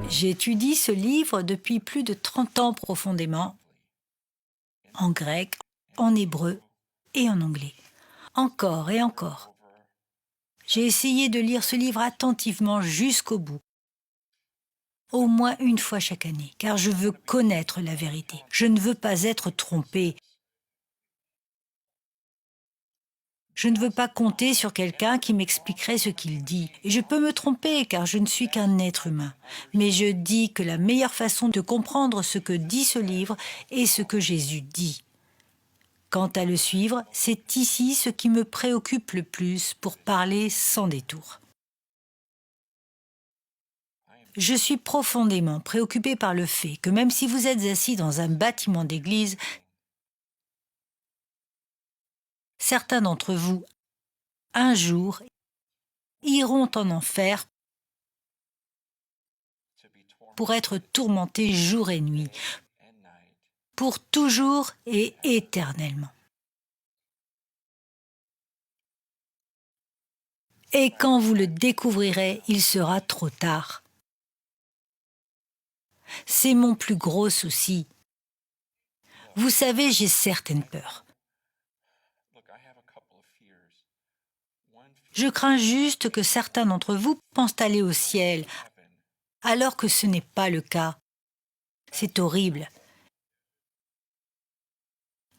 J'étudie ce livre depuis plus de 30 ans profondément, en grec, en hébreu et en anglais. Encore et encore. J'ai essayé de lire ce livre attentivement jusqu'au bout, au moins une fois chaque année, car je veux connaître la vérité. Je ne veux pas être trompé. Je ne veux pas compter sur quelqu'un qui m'expliquerait ce qu'il dit. Et je peux me tromper, car je ne suis qu'un être humain. Mais je dis que la meilleure façon de comprendre ce que dit ce livre est ce que Jésus dit. Quant à le suivre, c'est ici ce qui me préoccupe le plus pour parler sans détour. Je suis profondément préoccupé par le fait que même si vous êtes assis dans un bâtiment d'église, certains d'entre vous, un jour, iront en enfer pour être tourmentés jour et nuit, pour toujours et éternellement. Et quand vous le découvrirez, il sera trop tard. C'est mon plus gros souci. Vous savez, j'ai certaines peurs. Je crains juste que certains d'entre vous pensent aller au ciel, alors que ce n'est pas le cas. C'est horrible.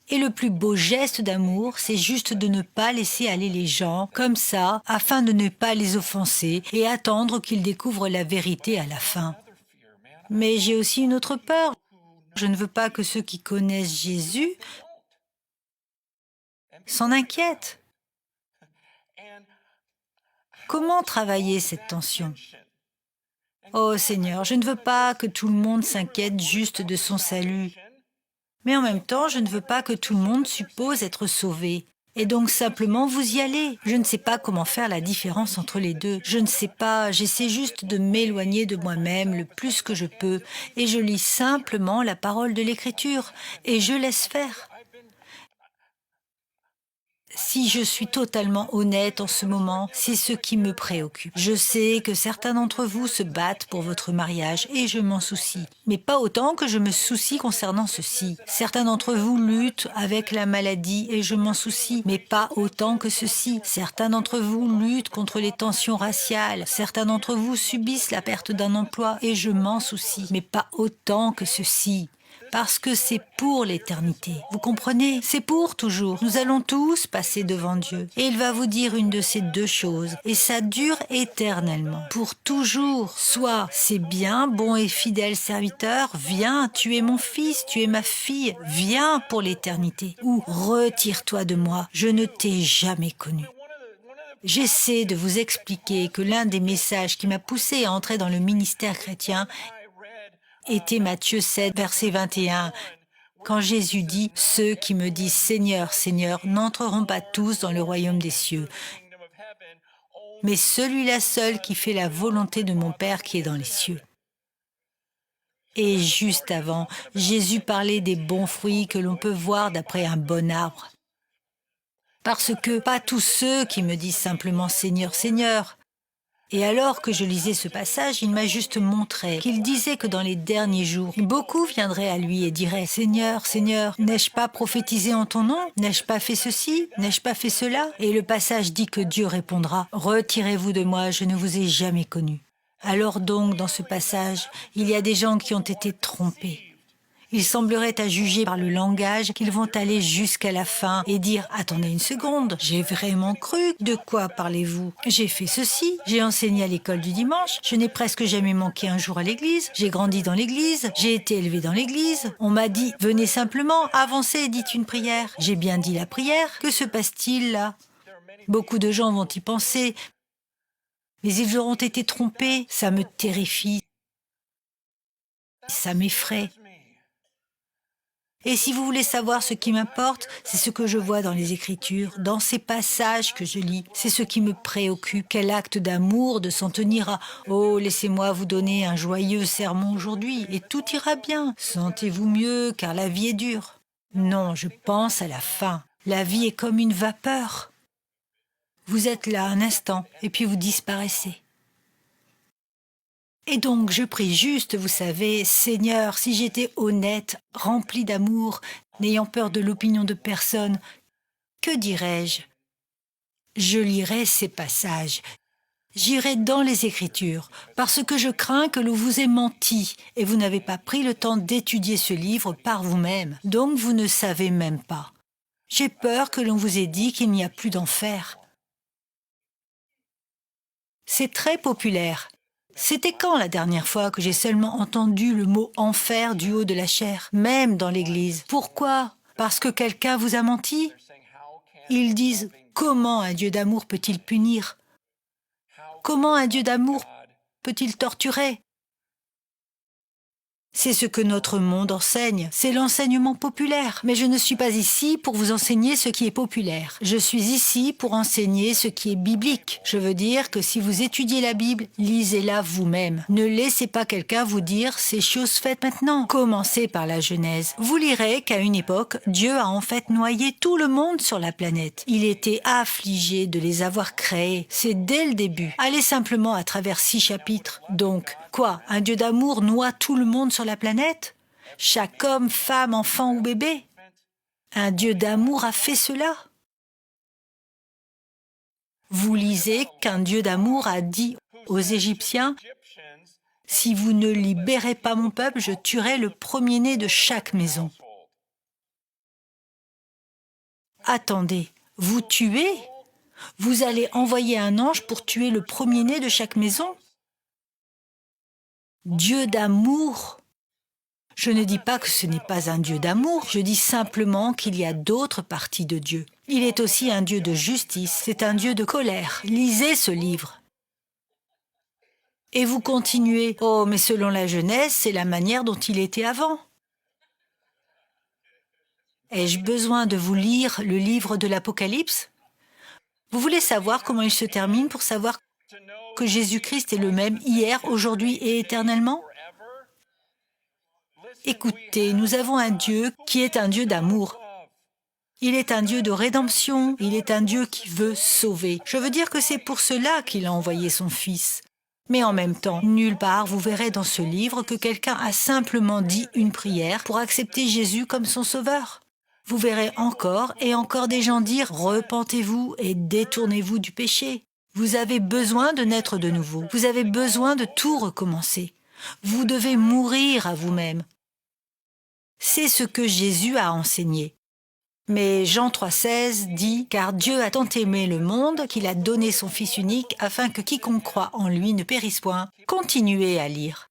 Et le plus beau geste d'amour, c'est juste de ne pas laisser aller les gens comme ça, afin de ne pas les offenser et attendre qu'ils découvrent la vérité à la fin. Mais j'ai aussi une autre peur. Je ne veux pas que ceux qui connaissent Jésus s'en inquiètent. Comment travailler cette tension ? Oh Seigneur, je ne veux pas que tout le monde s'inquiète juste de son salut. Mais en même temps, je ne veux pas que tout le monde suppose être sauvé. Et donc simplement vous y allez. Je ne sais pas comment faire la différence entre les deux. Je ne sais pas, j'essaie juste de m'éloigner de moi-même le plus que je peux. Et je lis simplement la parole de l'Écriture. Et je laisse faire. Si je suis totalement honnête en ce moment, c'est ce qui me préoccupe. Je sais que certains d'entre vous se battent pour votre mariage et je m'en soucie. Mais pas autant que je me soucie concernant ceci. Certains d'entre vous luttent avec la maladie et je m'en soucie, mais pas autant que ceci. Certains d'entre vous luttent contre les tensions raciales. Certains d'entre vous subissent la perte d'un emploi et je m'en soucie, mais pas autant que ceci. Parce que c'est pour l'éternité. Vous comprenez ? C'est pour toujours. Nous allons tous passer devant Dieu. Et il va vous dire une de ces deux choses. Et ça dure éternellement. Pour toujours. Soit c'est bien, bon et fidèle serviteur, viens, tu es mon fils, tu es ma fille, viens pour l'éternité. Ou retire-toi de moi, je ne t'ai jamais connu. J'essaie de vous expliquer que l'un des messages qui m'a poussé à entrer dans le ministère chrétien était Matthieu 7, verset 21, quand Jésus dit « Ceux qui me disent Seigneur, Seigneur n'entreront pas tous dans le royaume des cieux, mais celui-là seul qui fait la volonté de mon Père qui est dans les cieux. » Et juste avant, Jésus parlait des bons fruits que l'on peut voir d'après un bon arbre. Parce que pas tous ceux qui me disent simplement « Seigneur, Seigneur », et alors que je lisais ce passage, il m'a juste montré qu'il disait que dans les derniers jours, beaucoup viendraient à lui et diraient « Seigneur, Seigneur, n'ai-je pas prophétisé en ton nom ? N'ai-je pas fait ceci ? N'ai-je pas fait cela ?» Et le passage dit que Dieu répondra « Retirez-vous de moi, je ne vous ai jamais connu. » Alors donc, dans ce passage, il y a des gens qui ont été trompés. Il semblerait à juger par le langage qu'ils vont aller jusqu'à la fin et dire « Attendez une seconde, j'ai vraiment cru, de quoi parlez-vous ? J'ai fait ceci, j'ai enseigné à l'école du dimanche, je n'ai presque jamais manqué un jour à l'église, j'ai grandi dans l'église, j'ai été élevé dans l'église, on m'a dit « Venez simplement, avancez et dites une prière. » J'ai bien dit la prière, que se passe-t-il là ? Beaucoup de gens vont y penser, mais ils auront été trompés, ça me terrifie, ça m'effraie. Et si vous voulez savoir ce qui m'importe, c'est ce que je vois dans les Écritures, dans ces passages que je lis. C'est ce qui me préoccupe. Quel acte d'amour de s'en tenir à « Oh, laissez-moi vous donner un joyeux sermon aujourd'hui et tout ira bien. Sentez-vous mieux car la vie est dure. » Non, je pense à la fin. La vie est comme une vapeur. Vous êtes là un instant et puis vous disparaissez. Et donc je prie juste, vous savez, Seigneur, si j'étais honnête, rempli d'amour, n'ayant peur de l'opinion de personne, que dirais-je? Je lirai ces passages. J'irai dans les Écritures, parce que je crains que l'on vous ait menti, et vous n'avez pas pris le temps d'étudier ce livre par vous-même, donc vous ne savez même pas. J'ai peur que l'on vous ait dit qu'il n'y a plus d'enfer. C'est très populaire. C'était quand la dernière fois que j'ai seulement entendu le mot enfer du haut de la chair, même dans l'église? Pourquoi? Parce que quelqu'un vous a menti? Ils disent, comment un Dieu d'amour peut-il punir? Comment un Dieu d'amour peut-il torturer? C'est ce que notre monde enseigne, c'est l'enseignement populaire. Mais je ne suis pas ici pour vous enseigner ce qui est populaire. Je suis ici pour enseigner ce qui est biblique. Je veux dire que si vous étudiez la Bible, lisez-la vous-même. Ne laissez pas quelqu'un vous dire ces choses faites maintenant. Commencez par la Genèse. Vous lirez qu'à une époque, Dieu a en fait noyé tout le monde sur la planète. Il était affligé de les avoir créés. C'est dès le début. Allez simplement à travers 6 chapitres. Donc, quoi, un Dieu d'amour noie tout le monde sur la planète? Chaque homme, femme, enfant ou bébé? Un Dieu d'amour a fait cela? Vous lisez qu'un Dieu d'amour a dit aux Égyptiens, « Si vous ne libérez pas mon peuple, je tuerai le premier-né de chaque maison. » Attendez, vous tuez? Vous allez envoyer un ange pour tuer le premier-né de chaque maison? Dieu d'amour? Je ne dis pas que ce n'est pas un Dieu d'amour, je dis simplement qu'il y a d'autres parties de Dieu. Il est aussi un Dieu de justice, c'est un Dieu de colère. Lisez ce livre. Et vous continuez, oh, mais selon la Genèse, c'est la manière dont il était avant. Ai-je besoin de vous lire le livre de l'Apocalypse? Vous voulez savoir comment il se termine pour savoir que Jésus-Christ est le même hier, aujourd'hui et éternellement? Écoutez, nous avons un Dieu qui est un Dieu d'amour. Il est un Dieu de rédemption, il est un Dieu qui veut sauver. Je veux dire que c'est pour cela qu'il a envoyé son Fils. Mais en même temps, nulle part vous verrez dans ce livre que quelqu'un a simplement dit une prière pour accepter Jésus comme son sauveur. Vous verrez encore et encore des gens dire « Repentez-vous et détournez-vous du péché ». Vous avez besoin de naître de nouveau. Vous avez besoin de tout recommencer. Vous devez mourir à vous-même. C'est ce que Jésus a enseigné. Mais Jean 3,16 dit « Car Dieu a tant aimé le monde qu'il a donné son Fils unique afin que quiconque croit en lui ne périsse point. » Continuez à lire.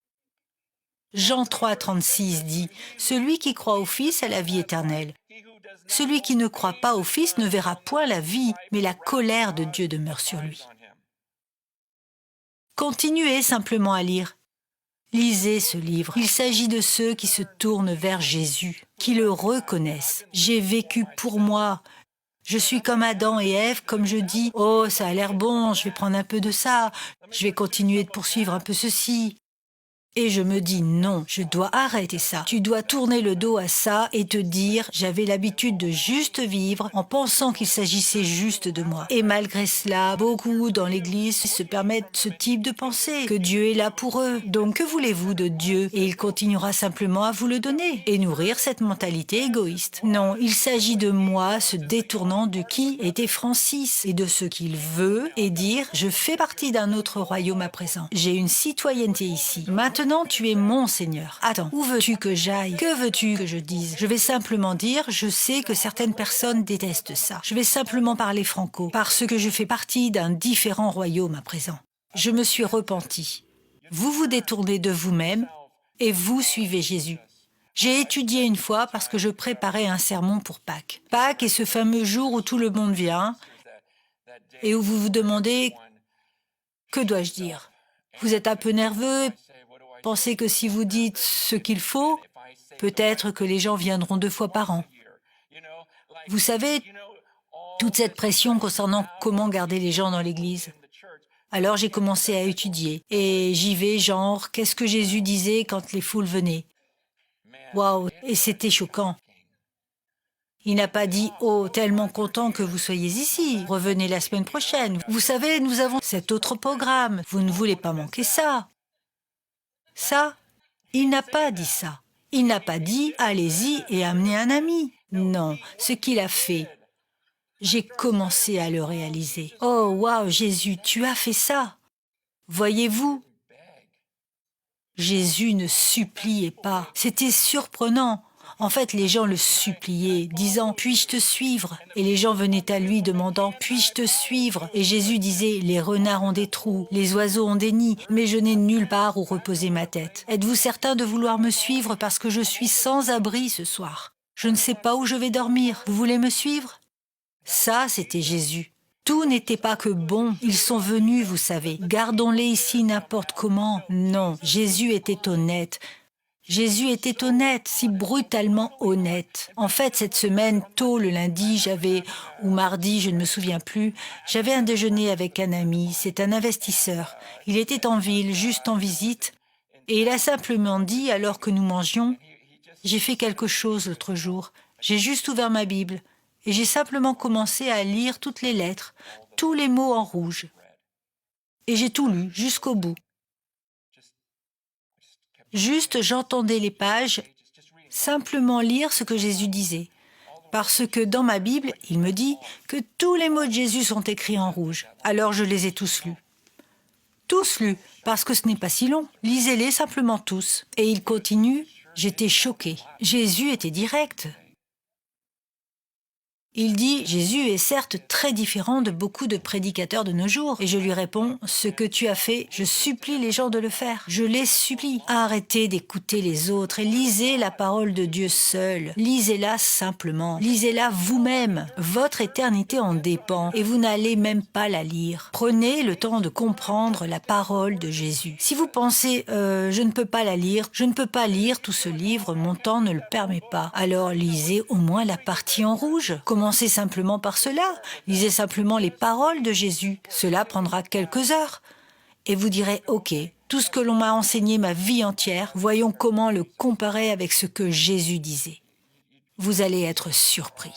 Jean 3,36 dit « Celui qui croit au Fils a la vie éternelle. Celui qui ne croit pas au Fils ne verra point la vie, mais la colère de Dieu demeure sur lui. » Continuez simplement à lire. Lisez ce livre. Il s'agit de ceux qui se tournent vers Jésus, qui le reconnaissent. J'ai vécu pour moi. Je suis comme Adam et Ève, comme je dis, « Oh, ça a l'air bon, je vais prendre un peu de ça, je vais continuer de poursuivre un peu ceci. » Et je me dis non, je dois arrêter ça. Tu dois tourner le dos à ça et te dire j'avais l'habitude de juste vivre en pensant qu'il s'agissait juste de moi. Et malgré cela, beaucoup dans l'église se permettent ce type de pensée, que Dieu est là pour eux. Donc que voulez-vous de Dieu? Et il continuera simplement à vous le donner et nourrir cette mentalité égoïste. Non, il s'agit de moi se détournant de qui était Francis et de ce qu'il veut et dire je fais partie d'un autre royaume à présent. J'ai une citoyenneté ici. Maintenant, tu es mon Seigneur. Attends, où veux-tu que j'aille? Que veux-tu que je dise? Je vais simplement dire, je sais que certaines personnes détestent ça. Je vais simplement parler franco, parce que je fais partie d'un différent royaume à présent. Je me suis repenti. Vous vous détournez de vous-même et vous suivez Jésus. J'ai étudié une fois parce que je préparais un sermon pour Pâques. Pâques est ce fameux jour où tout le monde vient et où vous vous demandez « Que dois-je dire ?» Vous êtes un peu nerveux. Pensez que si vous dites ce qu'il faut, peut-être que les gens viendront 2 fois par an. Vous savez, toute cette pression concernant comment garder les gens dans l'église. Alors j'ai commencé à étudier, et j'y vais genre, qu'est-ce que Jésus disait quand les foules venaient? Waouh, et c'était choquant. Il n'a pas dit « Oh, tellement content que vous soyez ici, revenez la semaine prochaine. Vous savez, nous avons cet autre programme, vous ne voulez pas manquer ça. » Ça, il n'a pas dit ça. Il n'a pas dit « allez-y et amenez un ami ». Non, ce qu'il a fait, j'ai commencé à le réaliser. Oh, waouh, Jésus, tu as fait ça. Voyez-vous, Jésus ne suppliait pas. C'était surprenant. En fait, les gens le suppliaient, disant « puis-je te suivre ?» Et les gens venaient à lui demandant « puis-je te suivre ?» Et Jésus disait « les renards ont des trous, les oiseaux ont des nids, mais je n'ai nulle part où reposer ma tête. Êtes-vous certain de vouloir me suivre parce que je suis sans abri ce soir? Je ne sais pas où je vais dormir. Vous voulez me suivre ?» Ça, c'était Jésus. Tout n'était pas que bon. Ils sont venus, vous savez. Gardons-les ici n'importe comment. Non, Jésus était honnête. Jésus était honnête, si brutalement honnête. En fait, cette semaine, tôt le lundi, ou mardi, je ne me souviens plus, j'avais un déjeuner avec un ami. C'est un investisseur. Il était en ville, juste en visite. Et il a simplement dit, alors que nous mangions, « J'ai fait quelque chose l'autre jour. J'ai juste ouvert ma Bible. Et j'ai simplement commencé à lire toutes les lettres, tous les mots en rouge. Et j'ai tout lu jusqu'au bout. Juste, j'entendais les pages, simplement lire ce que Jésus disait. Parce que dans ma Bible, il me dit que tous les mots de Jésus sont écrits en rouge. Alors je les ai tous lus. Tous lus, parce que ce n'est pas si long. Lisez-les simplement tous. Et il continue, j'étais choquée. Jésus était direct. Il dit « Jésus est certes très différent de beaucoup de prédicateurs de nos jours. » Et je lui réponds « Ce que tu as fait, je supplie les gens de le faire. Je les supplie. Arrêtez d'écouter les autres et lisez la parole de Dieu seule. Lisez-la simplement. Lisez-la vous-même. Votre éternité en dépend et vous n'allez même pas la lire. Prenez le temps de comprendre la parole de Jésus. Si vous pensez « Je ne peux pas la lire, je ne peux pas lire tout ce livre, mon temps ne le permet pas. » Alors lisez au moins la partie en rouge. Commencez simplement par cela. Lisez simplement les paroles de Jésus. Cela prendra quelques heures. Et vous direz, ok, tout ce que l'on m'a enseigné ma vie entière, voyons comment le comparer avec ce que Jésus disait. Vous allez être surpris.